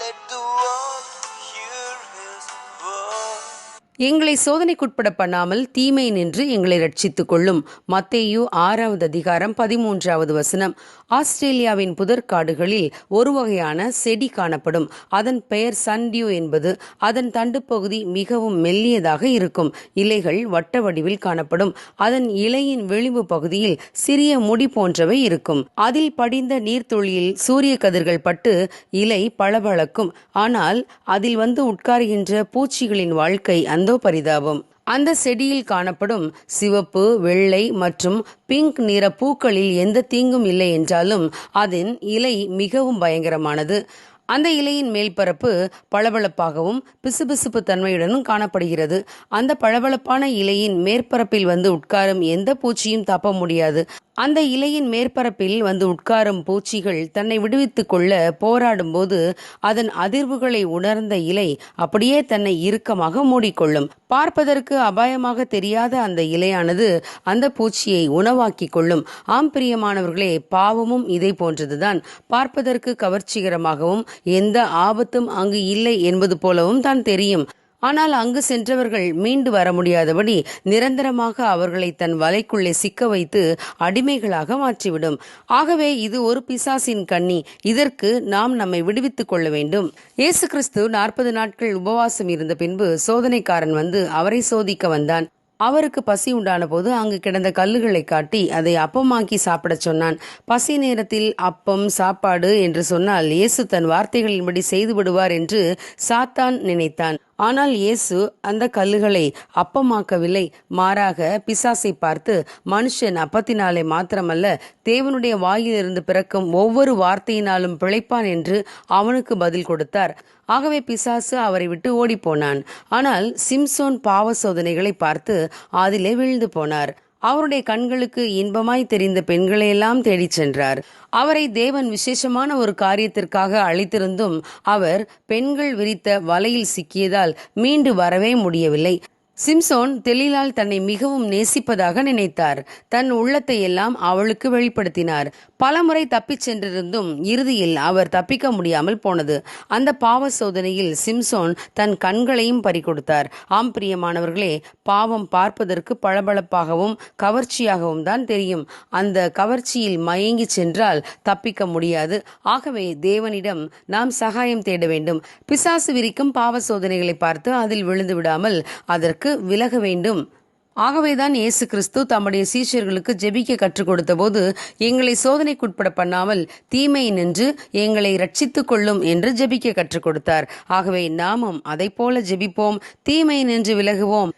Let the world hear his word. எங்களை சோதனைக்குட்பட பண்ணாமல் தீமை நின்று எங்களை ரட்சித்துக் கொள்ளும். மத்தேயு 6:13 ஆஸ்திரேலியாவின் புதற்காடுகளில் ஒரு வகையான செடி காணப்படும். அதன் பெயர் சன்டியூ என்பது. அதன் தண்டு பகுதி மிகவும் மெல்லியதாக இருக்கும். இலைகள் வட்ட வடிவில் காணப்படும். அதன் இலையின் விளிம்பு பகுதியில் சிறிய முடி போன்றவை இருக்கும். அதில் படிந்த நீர்த்துளியில் சூரிய கதிர்கள் பட்டு இலை பளபளக்கும். ஆனால் அதில் வந்து உட்காருகின்ற பூச்சிகளின் வாழ்க்கை அந்தோ பரிதாபம். அந்த செடியில் காணப்படும் சிவப்பு, வெள்ளை மற்றும் பிங்க் நிற பூக்களில் எந்த தீங்கும் இல்லை என்றாலும் அதன் இலை மிகவும் பயங்கரமானது. அந்த இலையின் மேல்பரப்பு பளபளப்பாகவும் பிசுபிசுப்பு தன்மையுடனும் காணப்படுகிறது. அந்த பளபளப்பான இலையின் மேற்பரப்பில் வந்து உட்காரும் எந்த பூச்சியும் தப்ப முடியாது. அந்த இலையின் மேற்பரப்பில் வந்து உட்காரும் பூச்சிகள் தன்னை விடுவித்துக் கொள்ள போராடும் போது அதன் அதிர்வுகளை உணர்ந்த இலை அப்படியே தன்னை இறுக்கமாக மூடிக்கொள்ளும். பார்ப்பதற்கு அபாயமாக தெரியாத அந்த இலையானது அந்த பூச்சியை உணவாக்கி கொள்ளும். ஆம் பிரியமானவர்களே, பாவமும் இதை போன்றதுதான். பார்ப்பதற்கு கவர்ச்சிகரமாகவும் எந்த ஆபத்தும் அங்கு இல்லை என்பது போலவும் தான் தெரியும். ஆனால் அங்கு சென்றவர்கள் மீண்டு வர முடியாதபடி நிரந்தரமாக அவர்களை தன் வலைக்குள்ளே சிக்க வைத்து அடிமைகளாக மாற்றிவிடும். ஆகவே இது ஒரு பிசாசின் கண்ணி. இதற்கு நாம் நம்மை விடுவித்துக் கொள்ள வேண்டும். இயேசு கிறிஸ்து 40 நாட்கள் உபவாசம் இருந்த பின்பு சோதனைக்காரன் வந்து அவரை சோதிக்க வந்தான். அவருக்கு பசி உண்டான போது அங்கு கிடந்த கல்லுகளை காட்டி அதை அப்பமாக்கி சாப்பிடச் சொன்னான். பசி நேரத்தில் அப்பம் சாப்பாடு என்று சொன்னால் இயேசு தன் வார்த்தைகளின்படி செய்து விடுவார் என்று சாத்தான் நினைத்தான். ஆனால் இயேசு அந்த கல்லுகளை அப்பமாக்கவில்லை. மாறாக பிசாசை பார்த்து, மனுஷன் அப்பத்தினாலே மாத்திரமல்ல தேவனுடைய வாயிலிருந்து பிறக்கும் ஒவ்வொரு வார்த்தையினாலும் பிழைப்பான் என்று அவனுக்கு பதில் கொடுத்தார். ஆகவே பிசாசு அவரை விட்டு ஓடிப்போனான். ஆனால் சிம்சோன் பாவ சோதனைகளை பார்த்து அதிலே வீழ்ந்து போனார். அவருடைய கண்களுக்கு இன்பமாய் தெரிந்த பெண்களையெல்லாம் தேடிச் சென்றார். அவரை தேவன் விசேஷமான ஒரு காரியத்திற்காக அழைத்திருந்தும் அவர் பெண்கள் விரித்த வலையில் சிக்கியதால் மீண்டு வரவே முடியவில்லை. சிம்சோன் தெலீலால் தன்னை மிகவும் நேசிப்பதாக நினைத்தார். தன் உள்ளத்தை எல்லாம் அவளுக்கு வெளிப்படுத்தினார். பலமுறை தப்பிச் சென்றிருந்தும் இறுதியில் அவர் தப்பிக்க முடியாமல் போனது. அந்த பாவ சோதனையில் சிம்சோன் தன் கண்களையும் பறிகொடுத்தார். ஆம் பிரியமானவர்களே, பாவம் பார்ப்பதற்கு பளபளப்பாகவும் கவர்ச்சியாகவும் தான் தெரியும். அந்த கவர்ச்சியில் மயங்கி சென்றால் தப்பிக்க முடியாது. ஆகவே தேவனிடம் நாம் சகாயம் தேட வேண்டும். பிசாசு விரிக்கும் பாவ சோதனைகளை பார்த்து அதில் விழுந்து விடாமல் அதற்கு விலக வேண்டும். ஆகவேதான் இயேசு கிறிஸ்து தம்முடைய சீஷர்களுக்கு ஜெபிக்க கற்றுக் கொடுத்த போது, எங்களை சோதனைக்குட்பட பண்ணாமல் தீமை நின்று எங்களை ரட்சித்துக் கொள்ளும் என்று ஜெபிக்க கற்றுக் கொடுத்தார். ஆகவே நாமும் அதை போல ஜெபிப்போம், தீமை நின்று விலகுவோம்.